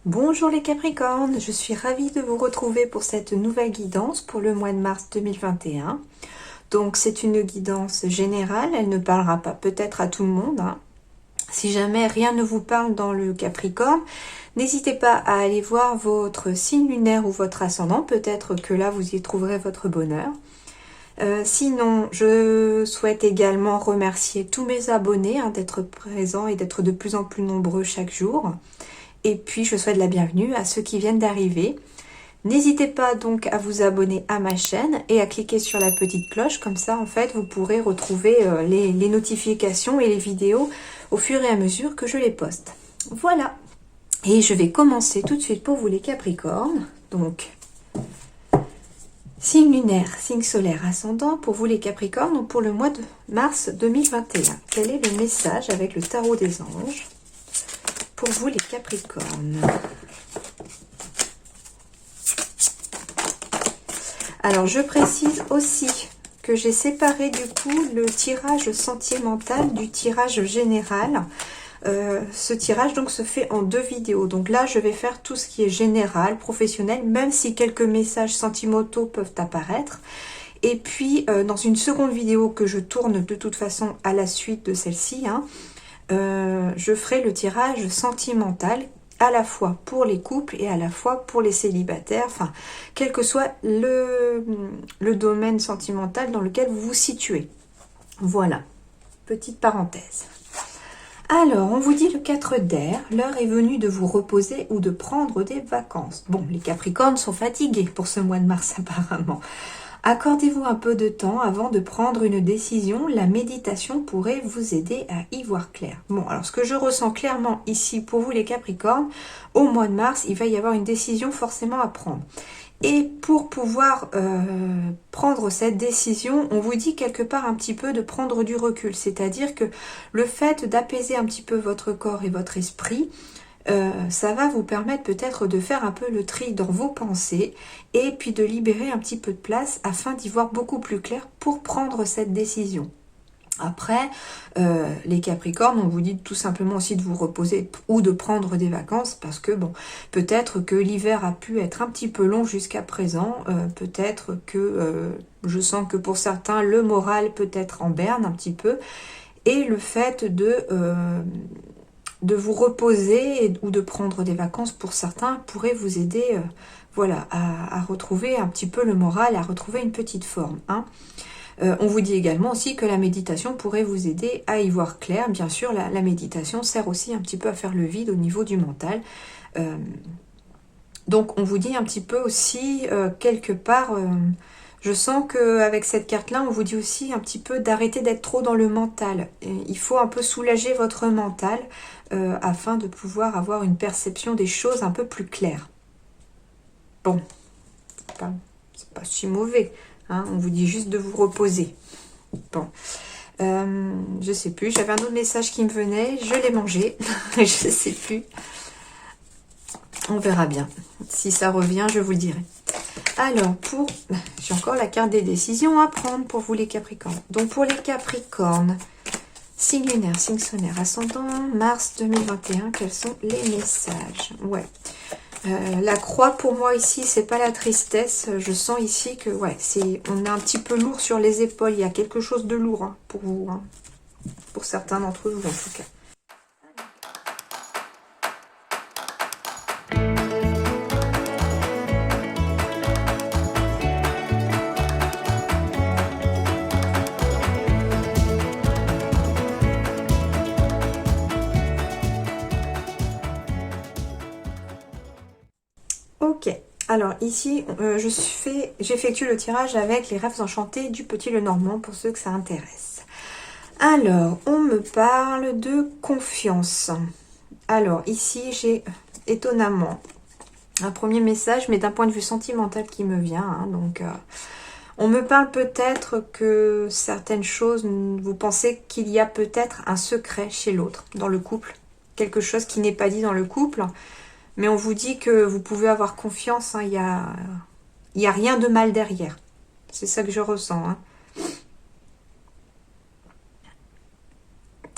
Bonjour les Capricornes, je suis ravie de vous retrouver pour cette nouvelle guidance pour le mois de mars 2021. Donc c'est une guidance générale, elle ne parlera pas peut-être à tout le monde. Si jamais rien ne vous parle dans le Capricorne, n'hésitez pas à aller voir votre signe lunaire ou votre ascendant, peut-être que là vous y trouverez votre bonheur. Sinon, je souhaite également remercier tous mes abonnés d'être présents et d'être de plus en plus nombreux chaque jour. Et puis, je souhaite la bienvenue à ceux qui viennent d'arriver. N'hésitez pas donc à vous abonner à ma chaîne et à cliquer sur la petite cloche. Comme ça, en fait, vous pourrez retrouver les notifications et les vidéos au fur et à mesure que je les poste. Voilà. Et je vais commencer tout de suite pour vous les Capricornes. Donc, signe lunaire, signe solaire, ascendant pour vous les Capricornes, donc pour le mois de mars 2021. Quel est le message avec le tarot des anges pour vous les Capricornes? Alors je précise aussi que j'ai séparé du coup le tirage sentimental du tirage général. Ce tirage donc se fait en 2 vidéos. Donc là je vais faire tout ce qui est général, professionnel, même si quelques messages sentimentaux peuvent apparaître. Et puis dans une seconde vidéo que je tourne de toute façon à la suite de celle-ci, je ferai le tirage sentimental à la fois pour les couples et à la fois pour les célibataires, enfin, quel que soit le domaine sentimental dans lequel vous vous situez. Voilà, petite parenthèse. Alors, on vous dit le 4 d'air, l'heure est venue de vous reposer ou de prendre des vacances. Bon, les Capricornes sont fatigués pour ce mois de mars apparemment. Accordez-vous un peu de temps avant de prendre une décision. La méditation pourrait vous aider à y voir clair. Bon, alors ce que je ressens clairement ici pour vous les Capricornes, au mois de mars, il va y avoir une décision forcément à prendre. Et pour pouvoir prendre cette décision, on vous dit quelque part un petit peu de prendre du recul. C'est-à-dire que le fait d'apaiser un petit peu votre corps et votre esprit, ça va vous permettre peut-être de faire un peu le tri dans vos pensées et puis de libérer un petit peu de place afin d'y voir beaucoup plus clair pour prendre cette décision. Après, les Capricornes, on vous dit tout simplement aussi de vous reposer ou de prendre des vacances parce que bon, peut-être que l'hiver a pu être un petit peu long jusqu'à présent, peut-être que je sens que pour certains le moral peut être en berne un petit peu et le fait de vous reposer ou de prendre des vacances pour certains pourrait vous aider voilà, à retrouver un petit peu le moral, à retrouver une petite forme. On vous dit également aussi que la méditation pourrait vous aider à y voir clair. Bien sûr, la méditation sert aussi un petit peu à faire le vide au niveau du mental. Donc on vous dit un petit peu aussi, quelque part, je sens qu'avec cette carte-là, on vous dit aussi un petit peu d'arrêter d'être trop dans le mental. Et il faut un peu soulager votre mental afin de pouvoir avoir une perception des choses un peu plus claire. Bon, c'est pas si mauvais. On vous dit juste de vous reposer. Bon, je sais plus. J'avais un autre message qui me venait. Je l'ai mangé. Je sais plus. On verra bien. Si ça revient, je vous le dirai. Alors, j'ai encore la carte des décisions à prendre pour vous les Capricornes. Donc, pour les Capricornes, signe lunaire, signe solaire, ascendant, mars 2021, quels sont les messages? Ouais. La croix pour moi ici, c'est pas la tristesse. Je sens ici que ouais, on est un petit peu lourd sur les épaules. Il y a quelque chose de lourd pour vous, pour certains d'entre vous en tout cas. Ok, alors ici, j'effectue le tirage avec les rêves enchantés du Petit Lenormand pour ceux que ça intéresse. Alors, on me parle de confiance. Alors, ici, j'ai étonnamment un premier message, mais d'un point de vue sentimental qui me vient. Donc, on me parle peut-être que certaines choses, vous pensez qu'il y a peut-être un secret chez l'autre, dans le couple. Quelque chose qui n'est pas dit dans le couple. Mais on vous dit que vous pouvez avoir confiance, il y a rien de mal derrière. C'est ça que je ressens.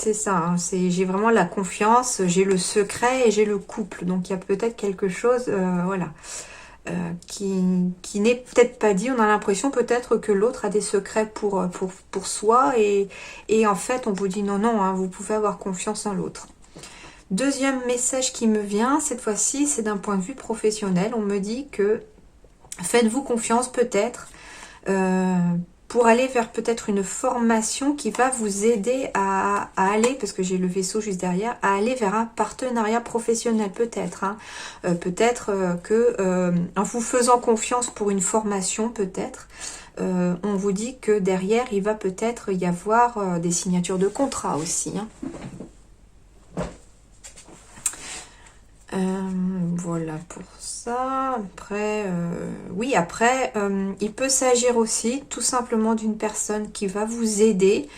C'est ça, hein, j'ai vraiment la confiance, j'ai le secret et j'ai le couple. Donc, il y a peut-être quelque chose, voilà, qui n'est peut-être pas dit. On a l'impression peut-être que l'autre a des secrets pour soi. Et en fait, on vous dit non, non, hein, vous pouvez avoir confiance en l'autre. Deuxième message qui me vient, cette fois-ci, c'est d'un point de vue professionnel. On me dit que faites-vous confiance peut-être pour aller vers peut-être une formation qui va vous aider à aller, parce que j'ai le vaisseau juste derrière, à aller vers un partenariat professionnel peut-être. Hein. Peut-être que en vous faisant confiance pour une formation peut-être, on vous dit que derrière il va peut-être y avoir des signatures de contrat aussi. Hein. Voilà pour ça. Après, oui, après, il peut s'agir aussi tout simplement d'une personne qui va vous aider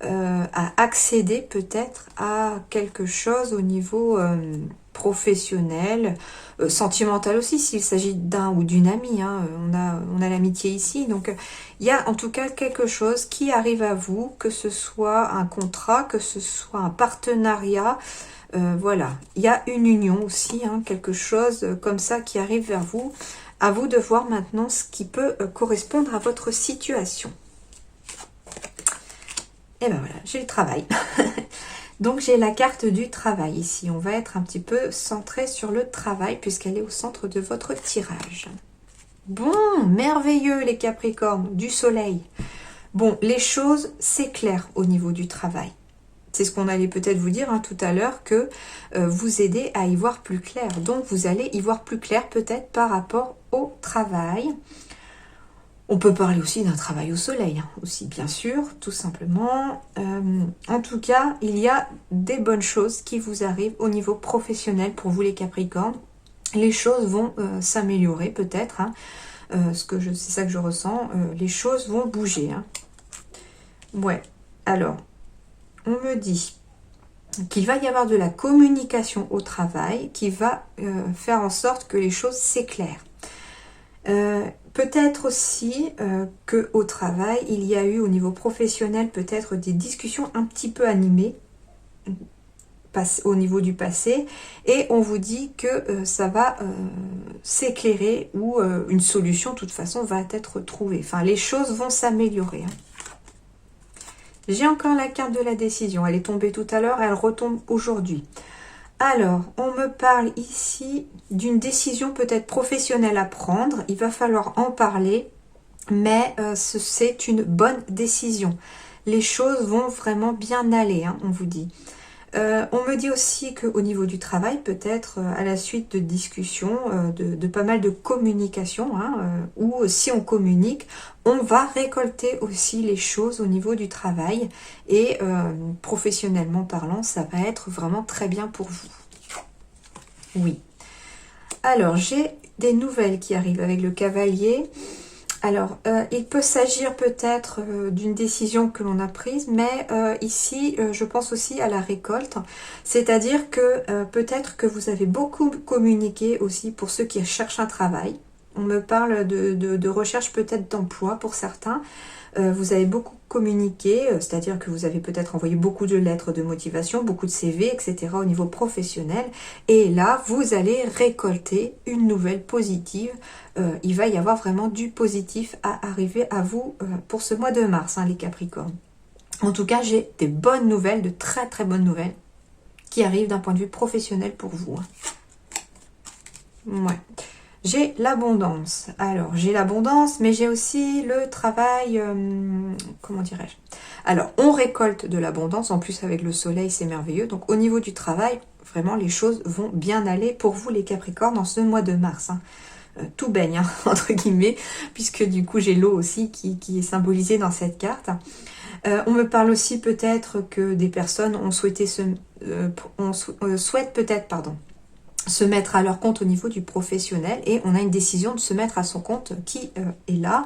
à accéder peut-être à quelque chose au niveau professionnel, sentimental aussi, s'il s'agit d'un ou d'une amie. Hein, on a l'amitié ici. Donc, il y a en tout cas quelque chose qui arrive à vous, que ce soit un contrat, que ce soit un partenariat. Voilà, il y a une union aussi, hein, quelque chose comme ça qui arrive vers vous. À vous de voir maintenant ce qui peut correspondre à votre situation. Et ben voilà, j'ai le travail. Donc j'ai la carte du travail ici. On va être un petit peu centré sur le travail puisqu'elle est au centre de votre tirage. Bon, merveilleux les Capricornes, du soleil. Bon, les choses, c'est clair au niveau du travail. C'est ce qu'on allait peut-être vous dire hein, tout à l'heure, que vous aider à y voir plus clair. Donc, vous allez y voir plus clair peut-être par rapport au travail. On peut parler aussi d'un travail au soleil, hein, aussi bien sûr, tout simplement. En tout cas, il y a des bonnes choses qui vous arrivent au niveau professionnel pour vous les Capricornes. Les choses vont s'améliorer peut-être. Hein, c'est ça que je ressens. Les choses vont bouger. Hein. Ouais, alors... On me dit qu'il va y avoir de la communication au travail qui va faire en sorte que les choses s'éclairent. Peut-être aussi qu'au travail, il y a eu au niveau professionnel peut-être des discussions un petit peu animées au niveau du passé et on vous dit que ça va s'éclairer ou une solution de toute façon va être trouvée. Enfin, les choses vont s'améliorer. Hein. J'ai encore la carte de la décision. Elle est tombée tout à l'heure, elle retombe aujourd'hui. Alors, on me parle ici d'une décision peut-être professionnelle à prendre. Il va falloir en parler, mais c'est une bonne décision. Les choses vont vraiment bien aller, hein, on vous dit. On me dit aussi qu'au niveau du travail, peut-être à la suite de discussions, de pas mal de communication, hein, où si on communique, on va récolter aussi les choses au niveau du travail. Et professionnellement parlant, ça va être vraiment très bien pour vous. Oui. Alors, j'ai des nouvelles qui arrivent avec le cavalier. Alors, il peut s'agir peut-être d'une décision que l'on a prise, mais ici, je pense aussi à la récolte. C'est-à-dire que peut-être que vous avez beaucoup communiqué aussi pour ceux qui cherchent un travail. On me parle de recherche peut-être d'emploi pour certains. Vous avez beaucoup communiqué, c'est-à-dire que vous avez peut-être envoyé beaucoup de lettres de motivation, beaucoup de CV, etc. au niveau professionnel. Et là, vous allez récolter une nouvelle positive. Il va y avoir vraiment du positif à arriver à vous pour ce mois de mars, hein, les Capricornes. En tout cas, j'ai des bonnes nouvelles, de très très bonnes nouvelles qui arrivent d'un point de vue professionnel pour vous. Hein. Ouais. J'ai l'abondance. Alors, j'ai l'abondance, mais j'ai aussi le travail... comment dirais-je? Alors, on récolte de l'abondance. En plus, avec le soleil, c'est merveilleux. Donc, au niveau du travail, vraiment, les choses vont bien aller pour vous, les Capricornes, en ce mois de mars. Hein. Tout baigne, hein, entre guillemets, puisque du coup, j'ai l'eau aussi qui est symbolisée dans cette carte. On me parle aussi peut-être que des personnes ont souhaité souhaitent peut-être, pardon, se mettre à leur compte au niveau du professionnel et on a une décision de se mettre à son compte qui est là.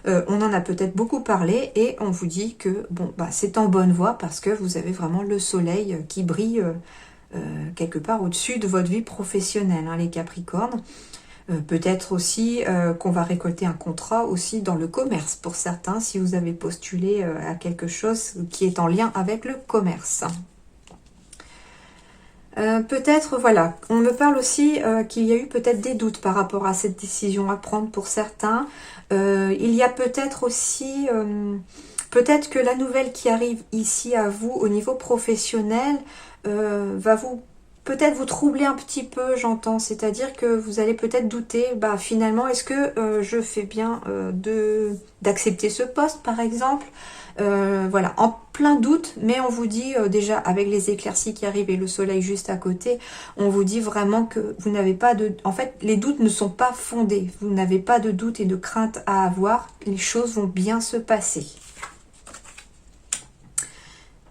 On en a peut-être beaucoup parlé et on vous dit que bon, bah, c'est en bonne voie parce que vous avez vraiment le soleil qui brille quelque part au-dessus de votre vie professionnelle, hein, les Capricornes. Peut-être aussi qu'on va récolter un contrat aussi dans le commerce pour certains si vous avez postulé à quelque chose qui est en lien avec le commerce. Peut-être, voilà, on me parle aussi qu'il y a eu peut-être des doutes par rapport à cette décision à prendre pour certains. Il y a peut-être aussi, peut-être que la nouvelle qui arrive ici à vous au niveau professionnel va vous peut-être vous troubler un petit peu, j'entends. C'est-à-dire que vous allez peut-être douter, bah finalement, est-ce que je fais bien d'accepter ce poste, par exemple? Voilà, en plein doute, mais on vous dit déjà avec les éclaircies qui arrivent et le soleil juste à côté, on vous dit vraiment que vous n'avez pas de... En fait, les doutes ne sont pas fondés, vous n'avez pas de doute et de crainte à avoir, les choses vont bien se passer.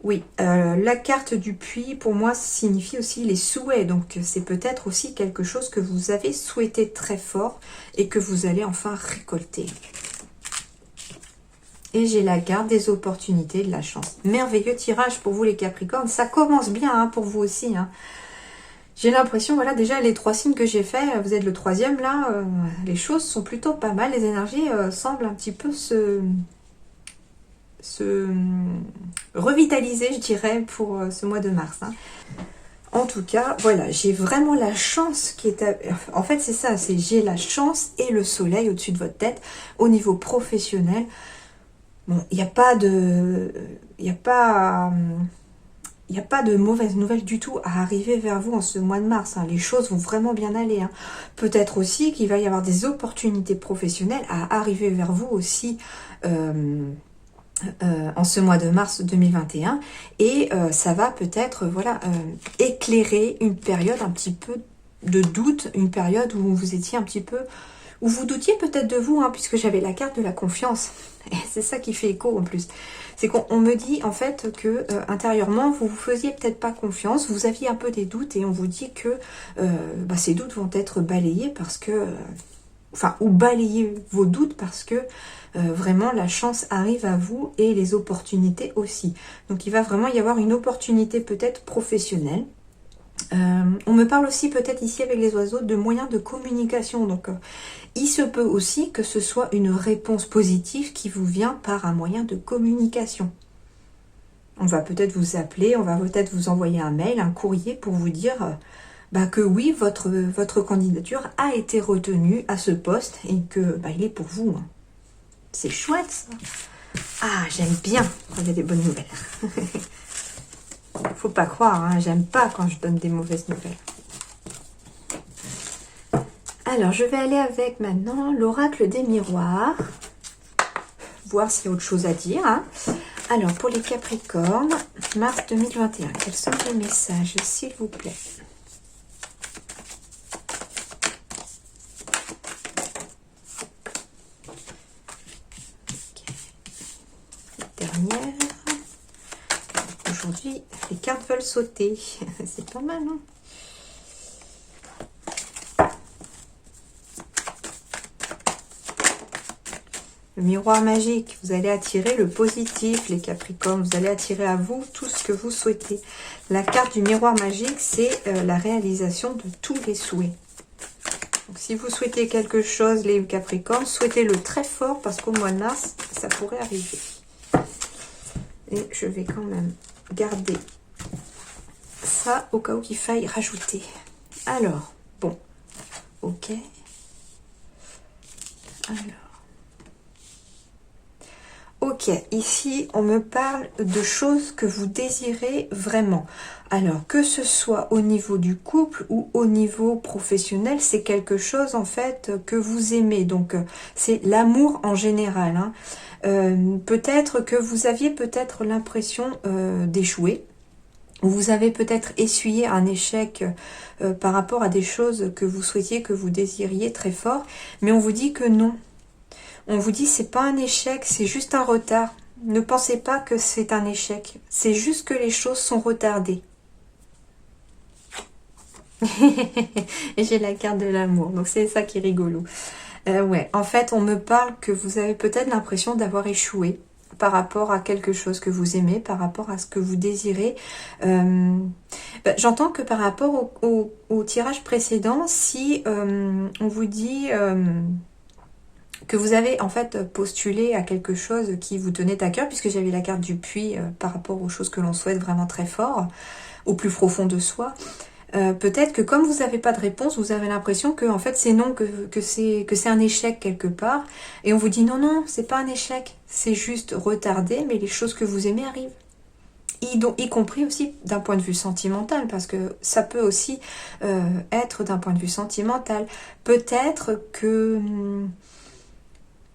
Oui, la carte du puits, pour moi, signifie aussi les souhaits. Donc, c'est peut-être aussi quelque chose que vous avez souhaité très fort et que vous allez enfin récolter. Et j'ai la carte des opportunités, de la chance. Merveilleux tirage pour vous les Capricornes. Ça commence bien hein, pour vous aussi. Hein. J'ai l'impression, voilà, déjà les 3 signes que j'ai fait, vous êtes le 3e là, les choses sont plutôt pas mal. Les énergies semblent un petit peu se revitaliser, je dirais, pour ce mois de mars. Hein. En tout cas, voilà, j'ai vraiment la chance qui est... En fait, c'est ça, c'est j'ai la chance et le soleil au-dessus de votre tête au niveau professionnel. Bon, il n'y a pas de... Il n'y a pas... Il n'y a pas de mauvaises nouvelles du tout à arriver vers vous en ce mois de mars. Hein. Les choses vont vraiment bien aller. Hein. Peut-être aussi qu'il va y avoir des opportunités professionnelles à arriver vers vous aussi en ce mois de mars 2021. Et ça va peut-être voilà, éclairer une période un petit peu de doute, une période où vous étiez un petit peu... Où vous doutiez peut-être de vous, hein, puisque j'avais la carte de la confiance. Et c'est ça qui fait écho en plus. C'est qu'on me dit en fait que intérieurement, vous vous faisiez peut-être pas confiance, vous aviez un peu des doutes et on vous dit que bah, ces doutes vont être balayés parce que... enfin, ou balayer vos doutes parce que vraiment la chance arrive à vous et les opportunités aussi. Donc il va vraiment y avoir une opportunité peut-être professionnelle. On me parle aussi peut-être ici avec les oiseaux de moyens de communication. Donc il se peut aussi que ce soit une réponse positive qui vous vient par un moyen de communication. On va peut-être vous appeler, on va peut-être vous envoyer un mail, un courrier pour vous dire bah, que oui, votre candidature a été retenue à ce poste et que bah, il est pour vous. Hein. C'est chouette ça. Ah, j'aime bien quand il y a des bonnes nouvelles. Faut pas croire, hein, j'aime pas quand je donne des mauvaises nouvelles. Alors, je vais aller avec maintenant l'oracle des miroirs. Voir s'il y a autre chose à dire. Hein. Alors, pour les Capricornes, mars 2021, quels sont les messages, s'il vous plaît? Dernière. Aujourd'hui, les cartes veulent sauter. C'est pas mal, hein? Le miroir magique, vous allez attirer le positif, les Capricornes. Vous allez attirer à vous tout ce que vous souhaitez. La carte du miroir magique, c'est la réalisation de tous les souhaits. Donc, si vous souhaitez quelque chose, les Capricornes, souhaitez-le très fort parce qu'au mois de mars, ça pourrait arriver. Et je vais quand même garder ça au cas où il faille rajouter. Alors, bon, ok. Alors, ok, ici, on me parle de choses que vous désirez vraiment. Alors, que ce soit au niveau du couple ou au niveau professionnel, c'est quelque chose, en fait, que vous aimez. Donc, c'est l'amour en général. Hein. Peut-être que vous aviez peut-être l'impression d'échouer. Vous avez peut-être essuyé un échec par rapport à des choses que vous souhaitiez, que vous désiriez très fort. Mais on vous dit que non. On vous dit c'est pas un échec, c'est juste un retard. Ne pensez pas que c'est un échec. C'est juste que les choses sont retardées. Et j'ai la carte de l'amour, donc c'est ça qui est rigolo. Ouais, en fait, on me parle que vous avez peut-être l'impression d'avoir échoué par rapport à quelque chose que vous aimez, par rapport à ce que vous désirez. J'entends que par rapport au tirage précédent, si on vous dit que vous avez en fait postulé à quelque chose qui vous tenait à cœur, puisque j'avais la carte du puits par rapport aux choses que l'on souhaite vraiment très fort, au plus profond de soi, Peut-être que comme vous n'avez pas de réponse, vous avez l'impression que en fait c'est non, que c'est un échec quelque part. Et on vous dit non, non, c'est pas un échec, c'est juste retardé, mais les choses que vous aimez arrivent. Y compris aussi d'un point de vue sentimental, parce que ça peut aussi être d'un point de vue sentimental. Peut-être que...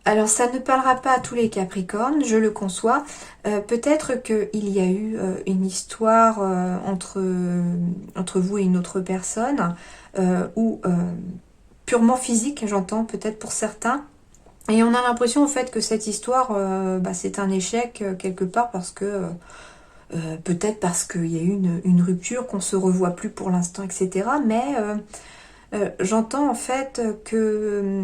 alors ça ne parlera pas à tous les Capricornes, je le conçois. Peut-être qu'il y a eu une histoire entre vous et une autre personne, ou purement physique, j'entends, peut-être pour certains. Et on a l'impression en fait que cette histoire, c'est un échec quelque part parce que... peut-être parce qu'il y a eu une rupture, qu'on se revoit plus pour l'instant, etc. Mais j'entends en fait que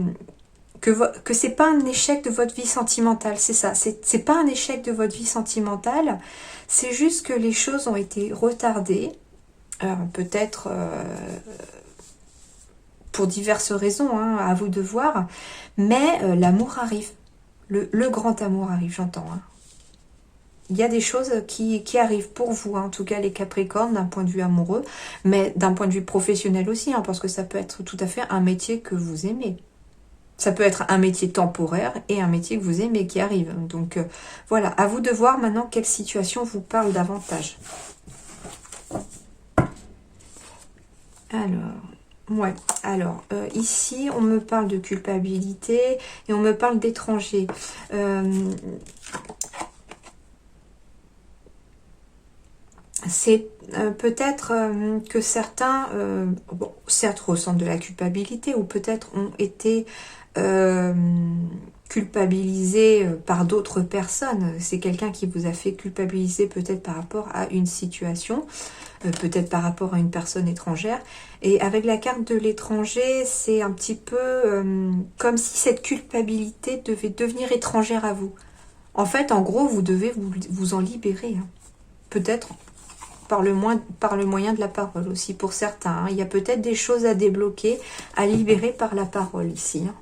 c'est pas un échec de votre vie sentimentale, c'est ça. C'est pas un échec de votre vie sentimentale, c'est juste que les choses ont été retardées, peut-être pour diverses raisons, hein, à vous de voir. Mais l'amour arrive, le grand amour arrive, j'entends. Hein. Il y a des choses qui arrivent pour vous, hein, en tout cas les Capricornes, d'un point de vue amoureux, mais d'un point de vue professionnel aussi, hein, parce que ça peut être tout à fait un métier que vous aimez. Ça peut être un métier temporaire et un métier que vous aimez qui arrive. Donc voilà, à vous de voir maintenant quelle situation vous parle davantage. Alors, ici, on me parle de culpabilité et on me parle d'étranger. C'est peut-être que certains, certes ressentent de la culpabilité ou peut-être ont été culpabilisés par d'autres personnes. C'est quelqu'un qui vous a fait culpabiliser peut-être par rapport à une situation, peut-être par rapport à une personne étrangère. Et avec la carte de l'étranger, c'est un petit peu comme si cette culpabilité devait devenir étrangère à vous. En fait, en gros, vous devez vous en libérer. Hein. Peut-être par le moyen de la parole aussi pour certains. Hein. Il y a peut-être des choses à débloquer, à libérer par la parole ici. Hein.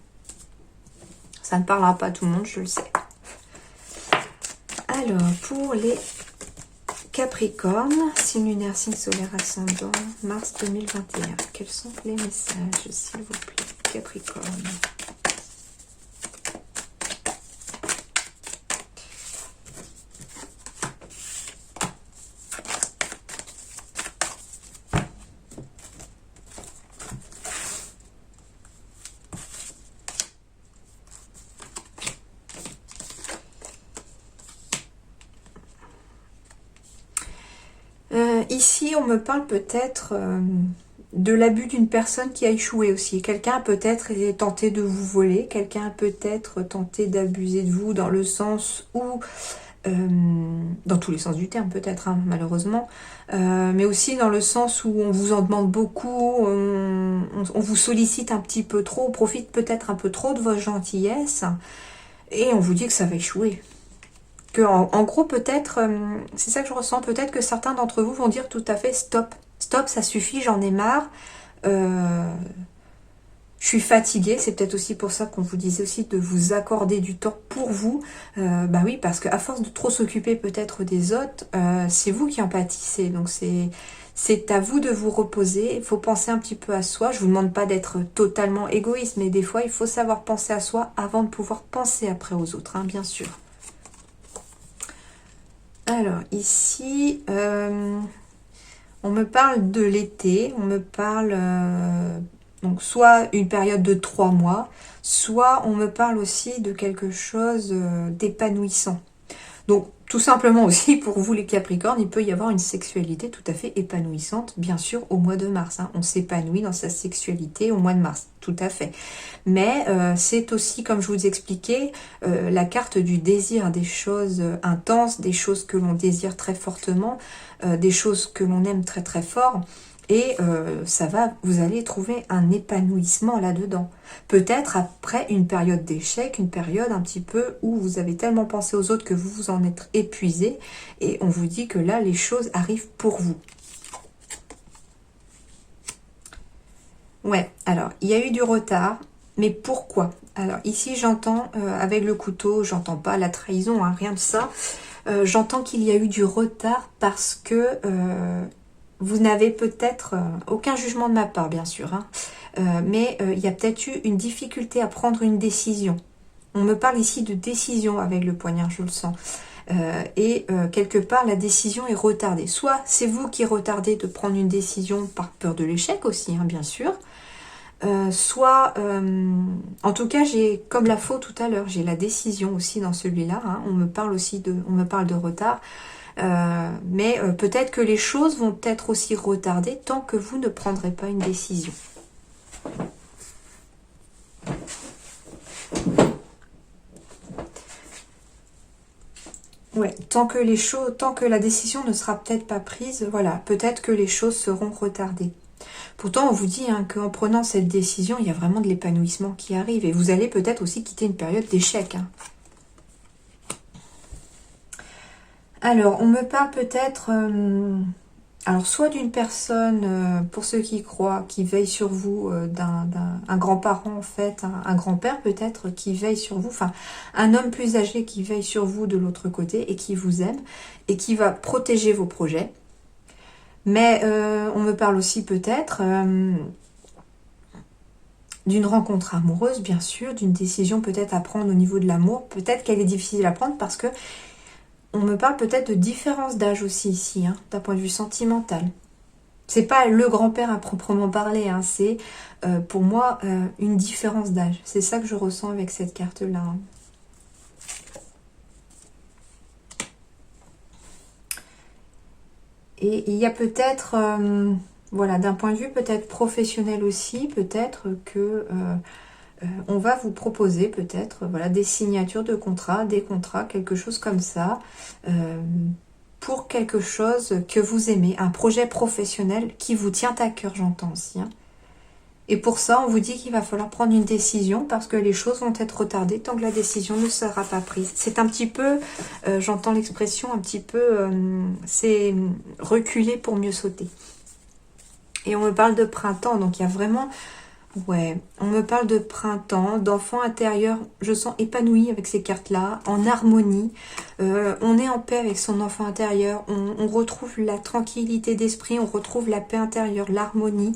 Ça ne parlera pas à tout le monde, je le sais. Alors, pour les Capricornes, signe lunaire, signe solaire ascendant, mars 2021. Quels sont les messages, s'il vous plaît, Capricorne? Ici, on me parle peut-être de l'abus d'une personne qui a échoué aussi. Quelqu'un a peut-être tenté de vous voler, quelqu'un a peut-être tenté d'abuser de vous dans le sens où, dans tous les sens du terme peut-être, hein, malheureusement, mais aussi dans le sens où on vous en demande beaucoup, on vous sollicite un petit peu trop, on profite peut-être un peu trop de votre gentillesse, et on vous dit que ça va échouer. Que en gros peut-être, c'est ça que je ressens, peut-être que certains d'entre vous vont dire tout à fait stop, stop, ça suffit, j'en ai marre, je suis fatiguée, c'est peut-être aussi pour ça qu'on vous disait aussi de vous accorder du temps pour vous, bah oui, parce qu'à force de trop s'occuper peut-être des autres, c'est vous qui en pâtissez, donc c'est à vous de vous reposer, il faut penser un petit peu à soi, je vous demande pas d'être totalement égoïste, mais des fois il faut savoir penser à soi avant de pouvoir penser après aux autres, hein, bien sûr. Alors, ici, on me parle de l'été, on me parle donc soit une période de 3 mois, soit on me parle aussi de quelque chose d'épanouissant. Donc, tout simplement aussi, pour vous les Capricornes, il peut y avoir une sexualité tout à fait épanouissante, bien sûr, au mois de mars. Hein. On s'épanouit dans sa sexualité au mois de mars, tout à fait. Mais c'est aussi, comme je vous expliquais, la carte du désir, des choses intenses, des choses que l'on désire très fortement, des choses que l'on aime très très fort. Et vous allez trouver un épanouissement là-dedans. Peut-être après une période d'échec, une période un petit peu où vous avez tellement pensé aux autres que vous vous en êtes épuisé. Et on vous dit que là, les choses arrivent pour vous. Ouais, alors, il y a eu du retard. Mais pourquoi? Alors, ici, j'entends, avec le couteau, j'entends pas la trahison, hein, rien de ça. J'entends qu'il y a eu du retard parce que... vous n'avez peut-être aucun jugement de ma part, bien sûr, hein, mais il y a peut-être eu une difficulté à prendre une décision. On me parle ici de décision avec le poignard, je le sens. Quelque part, la décision est retardée. Soit c'est vous qui retardez de prendre une décision par peur de l'échec aussi, hein, bien sûr. En tout cas, j'ai, comme la faux tout à l'heure, j'ai la décision aussi dans celui-là. Hein. On me parle de retard. Mais peut-être que les choses vont être aussi retardées tant que vous ne prendrez pas une décision. Ouais, tant que la décision ne sera peut-être pas prise, voilà, peut-être que les choses seront retardées. Pourtant, on vous dit hein, qu'en prenant cette décision, il y a vraiment de l'épanouissement qui arrive. Et vous allez peut-être aussi quitter une période d'échec. Hein. Alors, on me parle peut-être... alors, soit d'une personne, pour ceux qui croient, qui veille sur vous, un grand-parent en fait, un grand-père peut-être, qui veille sur vous, enfin, un homme plus âgé qui veille sur vous de l'autre côté et qui vous aime et qui va protéger vos projets. Mais on me parle aussi peut-être d'une rencontre amoureuse, bien sûr, d'une décision peut-être à prendre au niveau de l'amour. Peut-être qu'elle est difficile à prendre parce que on me parle peut-être de différence d'âge aussi ici, hein, d'un point de vue sentimental. C'est pas le grand-père à proprement parler, hein, c'est pour moi une différence d'âge. C'est ça que je ressens avec cette carte-là. Hein. Et il y a peut-être, voilà, d'un point de vue peut-être professionnel aussi, peut-être que on va vous proposer peut-être voilà, des signatures de contrats, des contrats, quelque chose comme ça, pour quelque chose que vous aimez, un projet professionnel qui vous tient à cœur, j'entends aussi. Hein. Et pour ça, on vous dit qu'il va falloir prendre une décision parce que les choses vont être retardées tant que la décision ne sera pas prise. C'est un petit peu, j'entends l'expression, un petit peu, c'est reculer pour mieux sauter. Et on me parle de printemps, donc il y a vraiment... Ouais, on me parle de printemps, d'enfant intérieur, je sens épanoui avec ces cartes-là, en harmonie. On est en paix avec son enfant intérieur, on retrouve la tranquillité d'esprit, on retrouve la paix intérieure, l'harmonie,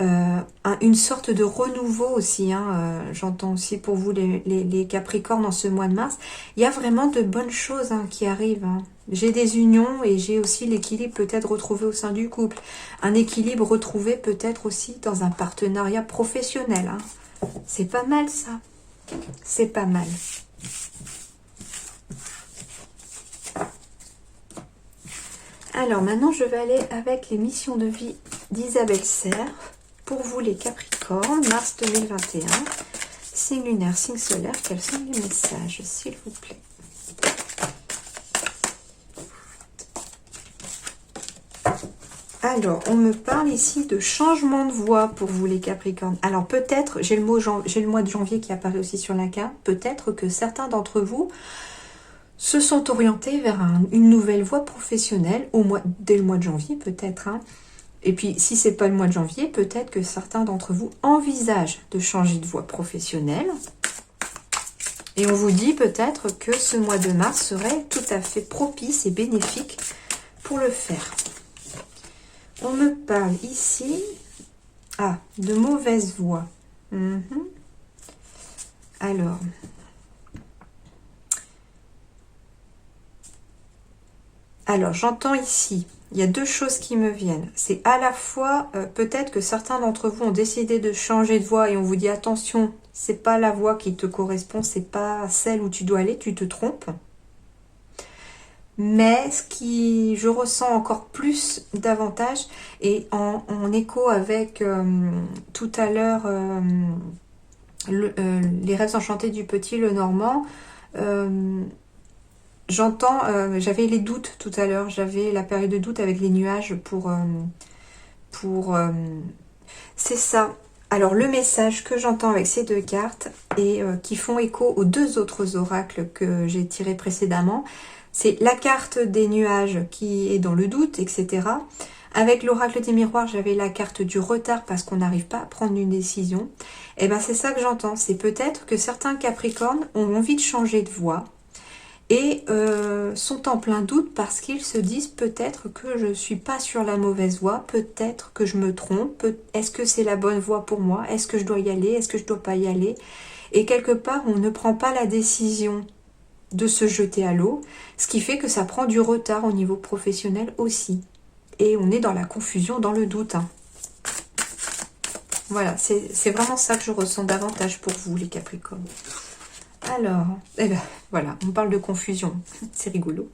une sorte de renouveau aussi. Hein, j'entends aussi pour vous les Capricornes en ce mois de mars. Il y a vraiment de bonnes choses hein, qui arrivent. Hein. J'ai des unions et j'ai aussi l'équilibre peut-être retrouvé au sein du couple. Un équilibre retrouvé peut-être aussi dans un partenariat professionnel. Hein. C'est pas mal ça. C'est pas mal. Alors maintenant je vais aller avec les missions de vie d'Isabelle Serre. Pour vous les Capricornes, mars 2021. Signe lunaire, signe solaire, quels sont les messages s'il vous plaît? Alors, on me parle ici de changement de voie pour vous les Capricornes. Alors peut-être, j'ai le mois de janvier qui apparaît aussi sur la carte, peut-être que certains d'entre vous se sont orientés vers une nouvelle voie professionnelle dès le mois de janvier peut-être. Hein. Et puis si c'est pas le mois de janvier, peut-être que certains d'entre vous envisagent de changer de voie professionnelle. Et on vous dit peut-être que ce mois de mars serait tout à fait propice et bénéfique pour le faire. On me parle ici de mauvaise voie. Alors j'entends ici, il y a deux choses qui me viennent. C'est à la fois, peut-être que certains d'entre vous ont décidé de changer de voie et on vous dit attention, c'est pas la voie qui te correspond, c'est pas celle où tu dois aller, tu te trompes. Mais ce qui, je ressens encore plus davantage, et en écho avec tout à l'heure les rêves enchantés du petit Lenormand, j'entends, j'avais les doutes tout à l'heure, j'avais la période de doute avec les nuages c'est ça. Alors le message que j'entends avec ces deux cartes et qui font écho aux deux autres oracles que j'ai tirés précédemment, c'est la carte des nuages qui est dans le doute, etc. Avec l'oracle des miroirs, j'avais la carte du retard parce qu'on n'arrive pas à prendre une décision. Et bien c'est ça que j'entends, c'est peut-être que certains Capricornes ont envie de changer de voie. et sont en plein doute parce qu'ils se disent peut-être que je ne suis pas sur la mauvaise voie, peut-être que je me trompe, est-ce que c'est la bonne voie pour moi, est-ce que je dois y aller, est-ce que je ne dois pas y aller, et quelque part on ne prend pas la décision de se jeter à l'eau, ce qui fait que ça prend du retard au niveau professionnel aussi, et on est dans la confusion, dans le doute, hein. Voilà, c'est vraiment ça que je ressens davantage pour vous les Capricornes. Alors, eh ben, voilà, on parle de confusion, c'est rigolo.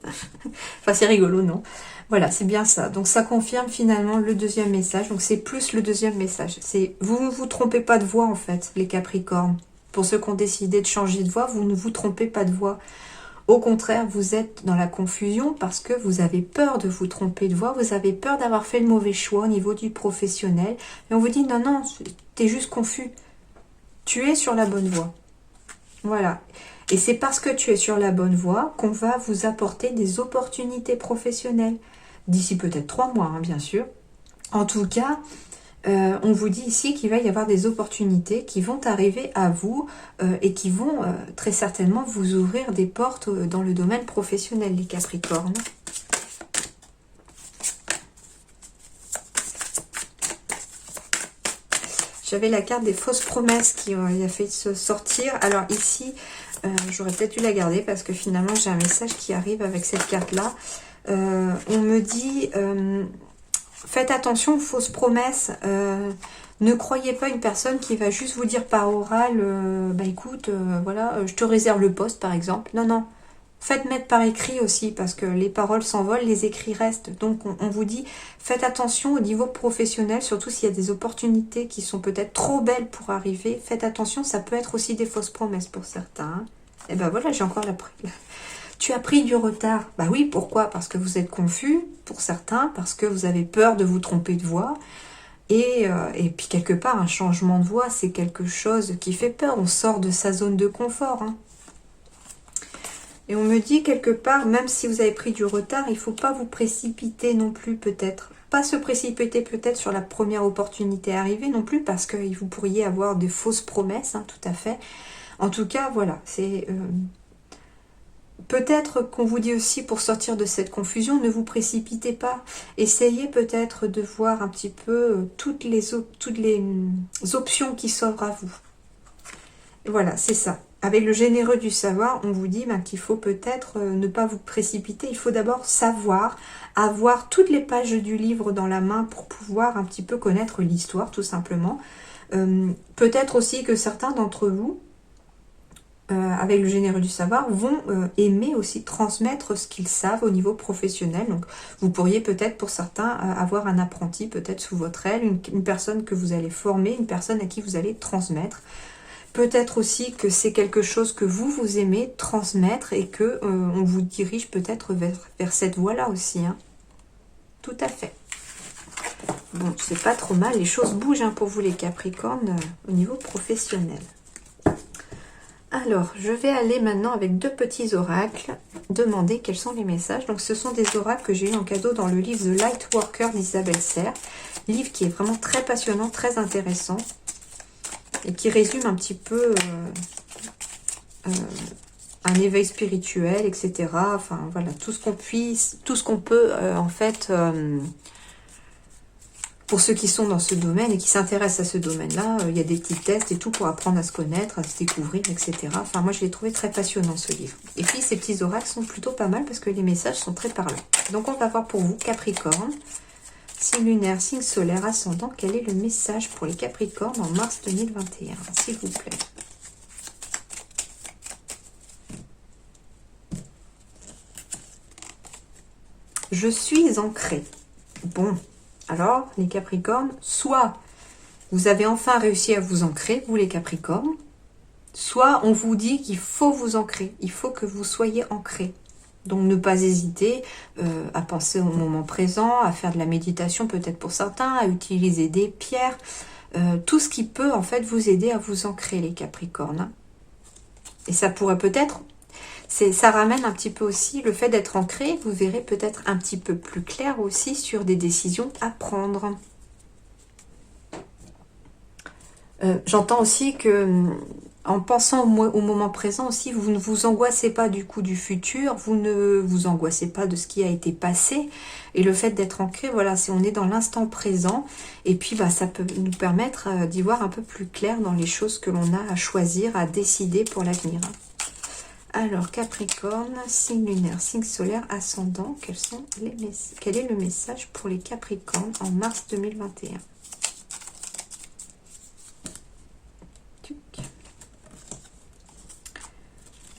Enfin, c'est rigolo, non? Voilà, c'est bien ça. Donc, ça confirme finalement le deuxième message. Donc, c'est plus le deuxième message. C'est, vous ne vous trompez pas de voie, en fait, les Capricornes. Pour ceux qui ont décidé de changer de voie, vous ne vous trompez pas de voie. Au contraire, vous êtes dans la confusion parce que vous avez peur de vous tromper de voie. Vous avez peur d'avoir fait le mauvais choix au niveau du professionnel. Et on vous dit, non, non, t'es juste confus. Tu es sur la bonne voie. Voilà. Et c'est parce que tu es sur la bonne voie qu'on va vous apporter des opportunités professionnelles. D'ici peut-être 3 mois, hein, bien sûr. En tout cas, on vous dit ici qu'il va y avoir des opportunités qui vont arriver à vous et qui vont très certainement vous ouvrir des portes dans le domaine professionnel, les Capricornes. J'avais la carte des fausses promesses qui a fait se sortir. Alors ici, j'aurais peut-être dû la garder parce que finalement, j'ai un message qui arrive avec cette carte-là. On me dit, faites attention aux fausses promesses. Ne croyez pas une personne qui va juste vous dire par oral, bah écoute, voilà, je te réserve le poste par exemple. Non, non. Faites mettre par écrit aussi, parce que les paroles s'envolent, les écrits restent. Donc, on vous dit, faites attention au niveau professionnel, surtout s'il y a des opportunités qui sont peut-être trop belles pour arriver. Faites attention, ça peut être aussi des fausses promesses pour certains. Hein. Et ben voilà, j'ai encore la preuve. Tu as pris du retard. Bah oui, pourquoi? Parce que vous êtes confus, pour certains, parce que vous avez peur de vous tromper de voie. Et puis, quelque part, un changement de voie, c'est quelque chose qui fait peur. On sort de sa zone de confort, hein. Et on me dit quelque part, même si vous avez pris du retard, il ne faut pas vous précipiter non plus peut-être. Pas se précipiter peut-être sur la première opportunité arrivée non plus, parce que vous pourriez avoir des fausses promesses, hein, tout à fait. En tout cas, voilà, c'est... peut-être qu'on vous dit aussi, pour sortir de cette confusion, ne vous précipitez pas. Essayez peut-être de voir un petit peu toutes les options qui s'offrent à vous. Et voilà, c'est ça. Avec le généreux du savoir, on vous dit qu'il faut peut-être ne pas vous précipiter. Il faut d'abord savoir, avoir toutes les pages du livre dans la main pour pouvoir un petit peu connaître l'histoire, tout simplement. Peut-être aussi que certains d'entre vous, avec le généreux du savoir, vont aimer aussi transmettre ce qu'ils savent au niveau professionnel. Donc, vous pourriez peut-être, pour certains, avoir un apprenti peut-être sous votre aile, une personne que vous allez former, une personne à qui vous allez transmettre. Peut-être aussi que c'est quelque chose que vous aimez transmettre et que on vous dirige peut-être vers cette voie-là aussi. Hein. Tout à fait. Bon, c'est pas trop mal. Les choses bougent hein, pour vous les Capricornes au niveau professionnel. Alors, je vais aller maintenant avec 2 petits oracles, demander quels sont les messages. Donc, ce sont des oracles que j'ai eu en cadeau dans le livre The Lightworker d'Isabelle Serre. Livre qui est vraiment très passionnant, très intéressant. Et qui résume un petit peu un éveil spirituel, etc. Enfin, voilà, tout ce qu'on peut, en fait, pour ceux qui sont dans ce domaine et qui s'intéressent à ce domaine-là, il y a des petits tests et tout pour apprendre à se connaître, à se découvrir, etc. Enfin, moi, je l'ai trouvé très passionnant, ce livre. Et puis, ces petits oracles sont plutôt pas mal parce que les messages sont très parlants. Donc, on va voir pour vous, Capricorne. Signe lunaire, signe solaire, ascendant, quel est le message pour les Capricornes en mars 2021, s'il vous plaît? Je suis ancré. Bon, alors, les Capricornes, soit vous avez enfin réussi à vous ancrer, vous les Capricornes, soit on vous dit qu'il faut vous ancrer, il faut que vous soyez ancrés. Donc, ne pas hésiter à penser au moment présent, à faire de la méditation peut-être pour certains, à utiliser des pierres, tout ce qui peut en fait vous aider à vous ancrer les Capricornes. Et ça pourrait peut-être, ça ramène un petit peu aussi le fait d'être ancré, vous verrez peut-être un petit peu plus clair aussi sur des décisions à prendre. J'entends aussi que En pensant au moment présent aussi, vous ne vous angoissez pas du coup du futur, vous ne vous angoissez pas de ce qui a été passé. Et le fait d'être ancré, voilà, on est dans l'instant présent. Et puis bah, ça peut nous permettre d'y voir un peu plus clair dans les choses que l'on a à choisir, à décider pour l'avenir. Alors Capricorne, signe lunaire, signe solaire, ascendant, quel est le message pour les Capricornes en mars 2021?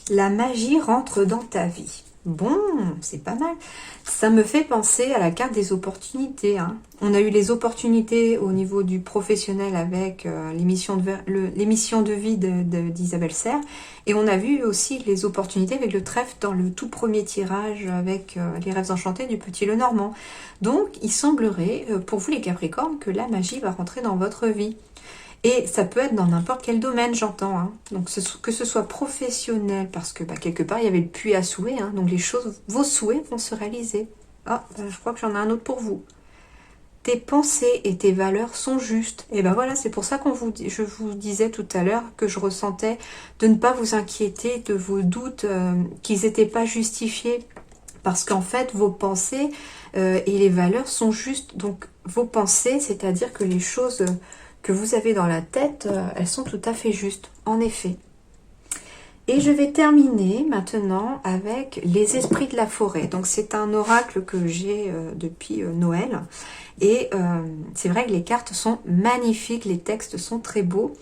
La magie rentre dans ta vie. Bon, c'est pas mal. Ça me fait penser à la carte des opportunités. Hein. On a eu les opportunités au niveau du professionnel avec l'émission de vie d'Isabelle Serre. Et on a vu aussi les opportunités avec le trèfle dans le tout premier tirage avec les rêves enchantés du Petit Lenormand. Donc, il semblerait, pour vous les Capricornes, que la magie va rentrer dans votre vie. Et ça peut être dans n'importe quel domaine, j'entends. Hein. Donc que ce soit professionnel, parce que bah, quelque part, il y avait le puits à souhaits. Hein. Donc les choses, vos souhaits vont se réaliser. Ah, je crois que j'en ai un autre pour vous. Tes pensées et tes valeurs sont justes. Et ben voilà, c'est pour ça je vous disais tout à l'heure que je ressentais de ne pas vous inquiéter de vos doutes, qu'ils n'étaient pas justifiés. Parce qu'en fait, vos pensées et les valeurs sont justes. Donc vos pensées, c'est-à-dire que les choses que vous avez dans la tête, elles sont tout à fait justes, en effet. Et je vais terminer maintenant avec les esprits de la forêt. Donc c'est un oracle que j'ai depuis Noël. Et c'est vrai que les cartes sont magnifiques, les textes sont très beaux.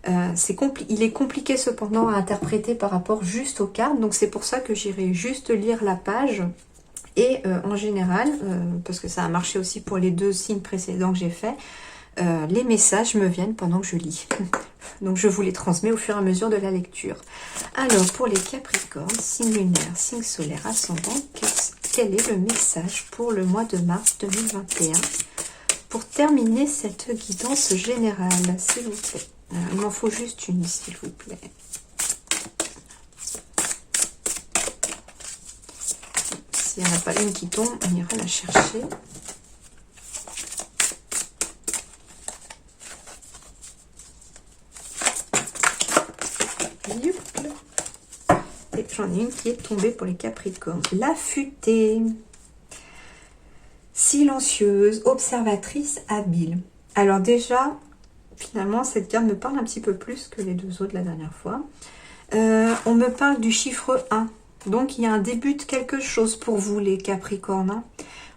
Il est compliqué cependant à interpréter par rapport juste aux cartes. Donc c'est pour ça que j'irai juste lire la page. Et en général, parce que ça a marché aussi pour les 2 signes précédents que j'ai fait, les messages me viennent pendant que je lis. Donc je vous les transmets au fur et à mesure de la lecture. Alors pour les Capricornes, signe lunaire, signe solaire, ascendant, quel est le message pour le mois de mars 2021 pour terminer cette guidance générale, s'il vous plaît? Alors, il m'en faut juste une, s'il vous plaît. S'il n'y en a pas une qui tombe, on ira la chercher. Et j'en ai une qui est tombée pour les Capricornes. La futée. Silencieuse, observatrice, habile. Alors déjà, finalement, cette carte me parle un petit peu plus que les 2 autres la dernière fois. On me parle du chiffre 1. Donc, il y a un début de quelque chose pour vous, les Capricornes. Hein.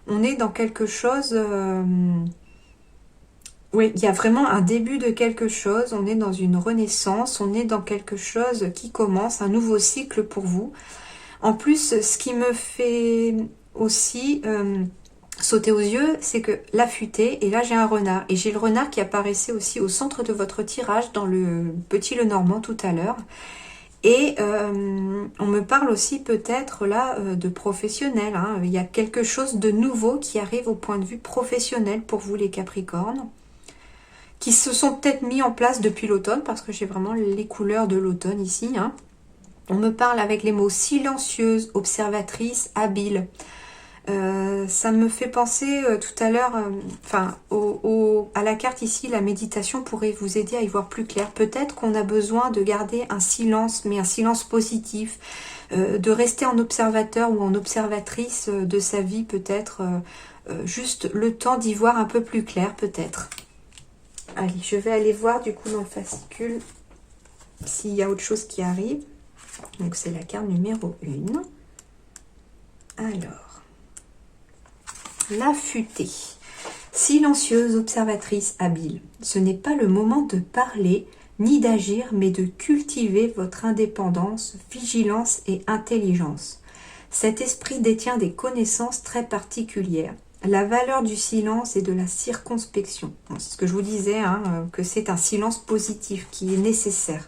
On est dans quelque chose... Oui, il y a vraiment un début de quelque chose, on est dans une renaissance, on est dans quelque chose qui commence, un nouveau cycle pour vous. En plus, ce qui me fait aussi sauter aux yeux, c'est que la futée, et là j'ai un renard, et j'ai le renard qui apparaissait aussi au centre de votre tirage dans le Petit Lenormand tout à l'heure. Et on me parle aussi peut-être là de professionnel, hein. Il y a quelque chose de nouveau qui arrive au point de vue professionnel pour vous les Capricornes, qui se sont peut-être mis en place depuis l'automne, parce que j'ai vraiment les couleurs de l'automne ici. Hein. On me parle avec les mots silencieuse, observatrice, habile. Ça me fait penser tout à l'heure, à la carte ici, la méditation pourrait vous aider à y voir plus clair. Peut-être qu'on a besoin de garder un silence, mais un silence positif, de rester en observateur ou en observatrice de sa vie, peut-être juste le temps d'y voir un peu plus clair, peut-être. Allez, je vais aller voir du coup dans le fascicule s'il y a autre chose qui arrive. Donc c'est la carte numéro 1. Alors, la futée. Silencieuse, observatrice, habile. Ce n'est pas le moment de parler ni d'agir, mais de cultiver votre indépendance, vigilance et intelligence. Cet esprit détient des connaissances très particulières. La valeur du silence et de la circonspection. Bon, c'est ce que je vous disais, hein, que c'est un silence positif qui est nécessaire.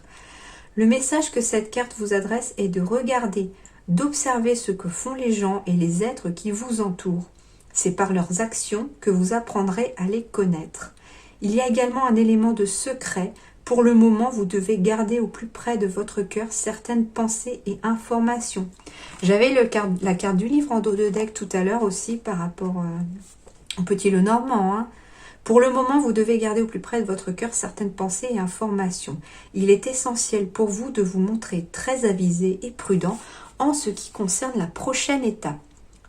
Le message que cette carte vous adresse est de regarder, d'observer ce que font les gens et les êtres qui vous entourent. C'est par leurs actions que vous apprendrez à les connaître. Il y a également un élément de secret. Pour le moment, vous devez garder au plus près de votre cœur certaines pensées et informations. J'avais la carte du livre en dos de deck tout à l'heure aussi par rapport au Petit Lenormand. Hein. Pour le moment, vous devez garder au plus près de votre cœur certaines pensées et informations. Il est essentiel pour vous de vous montrer très avisé et prudent en ce qui concerne la prochaine étape,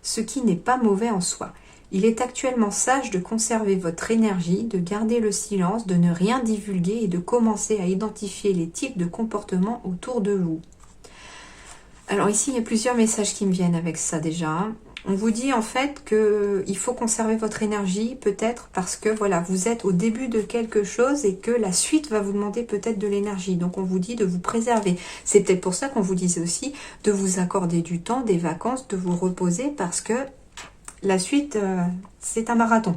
ce qui n'est pas mauvais en soi. Il est actuellement sage de conserver votre énergie, de garder le silence, de ne rien divulguer et de commencer à identifier les types de comportements autour de vous. Alors ici, il y a plusieurs messages qui me viennent avec ça déjà. On vous dit en fait qu'il faut conserver votre énergie peut-être parce que voilà, vous êtes au début de quelque chose et que la suite va vous demander peut-être de l'énergie. Donc on vous dit de vous préserver. C'est peut-être pour ça qu'on vous disait aussi de vous accorder du temps, des vacances, de vous reposer parce que la suite, c'est un marathon.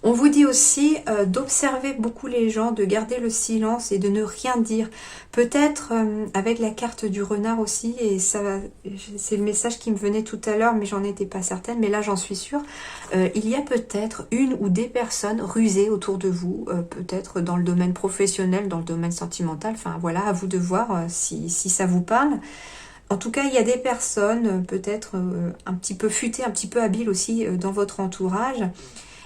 On vous dit aussi d'observer beaucoup les gens, de garder le silence et de ne rien dire. Peut-être avec la carte du renard aussi, et ça, c'est le message qui me venait tout à l'heure, mais j'en étais pas certaine, mais là j'en suis sûre. Il y a peut-être une ou des personnes rusées autour de vous, peut-être dans le domaine professionnel, dans le domaine sentimental, enfin voilà, à vous de voir si ça vous parle. En tout cas, il y a des personnes peut-être un petit peu futées, un petit peu habiles aussi dans votre entourage.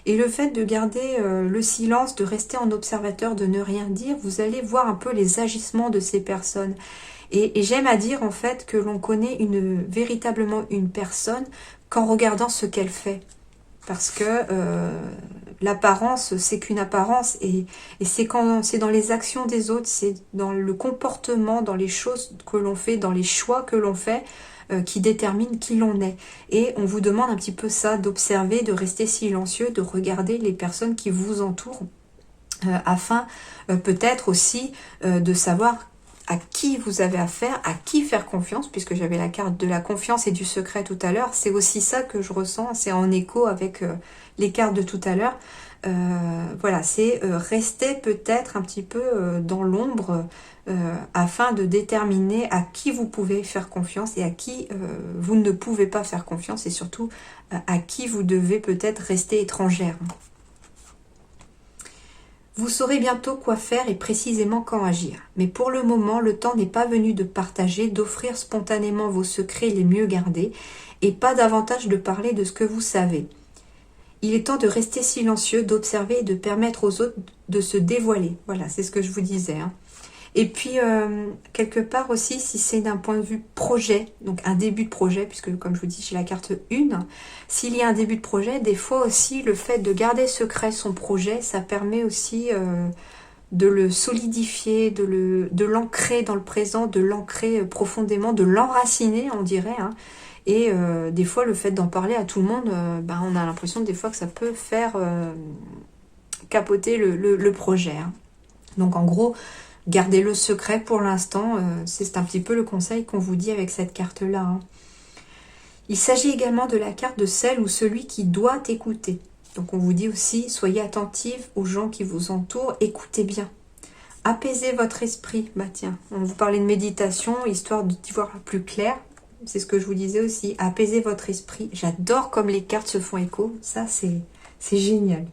Et le fait de garder le silence, de rester en observateur, de ne rien dire, vous allez voir un peu les agissements de ces personnes. Et j'aime à dire en fait que l'on connaît véritablement une personne qu'en regardant ce qu'elle fait. Parce que l'apparence, c'est qu'une apparence. Et c'est dans les actions des autres, c'est dans le comportement, dans les choses que l'on fait, dans les choix que l'on fait, qui détermine qui l'on est. Et on vous demande un petit peu ça, d'observer, de rester silencieux, de regarder les personnes qui vous entourent, afin peut-être aussi de savoir à qui vous avez affaire, à qui faire confiance, puisque j'avais la carte de la confiance et du secret tout à l'heure. C'est aussi ça que je ressens, c'est en écho avec les cartes de tout à l'heure. Voilà, c'est rester peut-être un petit peu dans l'ombre afin de déterminer à qui vous pouvez faire confiance et à qui vous ne pouvez pas faire confiance, et surtout à qui vous devez peut-être rester étrangère. Vous saurez bientôt quoi faire et précisément quand agir. Mais pour le moment, le temps n'est pas venu de partager, d'offrir spontanément vos secrets les mieux gardés, et pas davantage de parler de ce que vous savez. Il est temps de rester silencieux, d'observer et de permettre aux autres de se dévoiler. Voilà, c'est ce que je vous disais. Et puis, quelque part aussi, si c'est d'un point de vue projet, donc un début de projet, puisque comme je vous dis, j'ai la carte 1, s'il y a un début de projet, des fois aussi, le fait de garder secret son projet, ça permet aussi de le solidifier, de l'ancrer dans le présent, de l'ancrer profondément, de l'enraciner, on dirait. Et des fois, le fait d'en parler à tout le monde, on a l'impression des fois que ça peut faire capoter le projet. Donc en gros, gardez le secret pour l'instant, c'est un petit peu le conseil qu'on vous dit avec cette carte-là. Il s'agit également de la carte de celle ou celui qui doit écouter. Donc on vous dit aussi, soyez attentifs aux gens qui vous entourent, écoutez bien. Apaisez votre esprit. Bah tiens, on vous parlait de méditation, histoire d'y voir plus clair. C'est ce que je vous disais aussi, apaisez votre esprit. J'adore comme les cartes se font écho, ça c'est génial.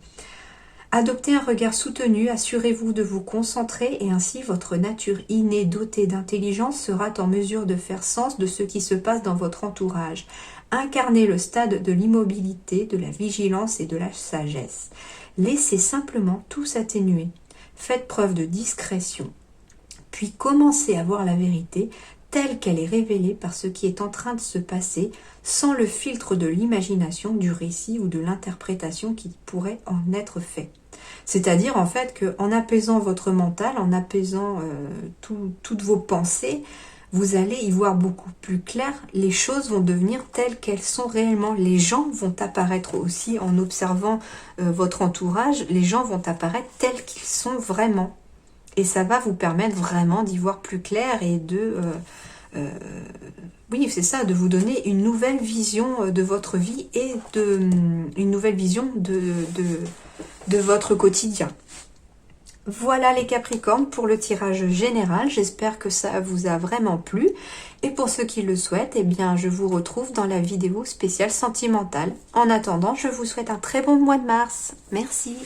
Adoptez un regard soutenu, assurez-vous de vous concentrer et ainsi votre nature innée dotée d'intelligence sera en mesure de faire sens de ce qui se passe dans votre entourage. Incarnez le stade de l'immobilité, de la vigilance et de la sagesse. Laissez simplement tout s'atténuer. Faites preuve de discrétion. Puis commencez à voir la vérité telle qu'elle est révélée par ce qui est en train de se passer, sans le filtre de l'imagination, du récit ou de l'interprétation qui pourrait en être fait. C'est-à-dire en fait qu'en apaisant votre mental, en apaisant toutes vos pensées, vous allez y voir beaucoup plus clair, les choses vont devenir telles qu'elles sont réellement. Les gens vont apparaître aussi en observant votre entourage, les gens vont apparaître tels qu'ils sont vraiment. Et ça va vous permettre vraiment d'y voir plus clair et de... oui, c'est ça, de vous donner une nouvelle vision de votre vie et une nouvelle vision de votre quotidien. Voilà les Capricornes pour le tirage général. J'espère que ça vous a vraiment plu. Et pour ceux qui le souhaitent, eh bien, je vous retrouve dans la vidéo spéciale sentimentale. En attendant, je vous souhaite un très bon mois de mars. Merci.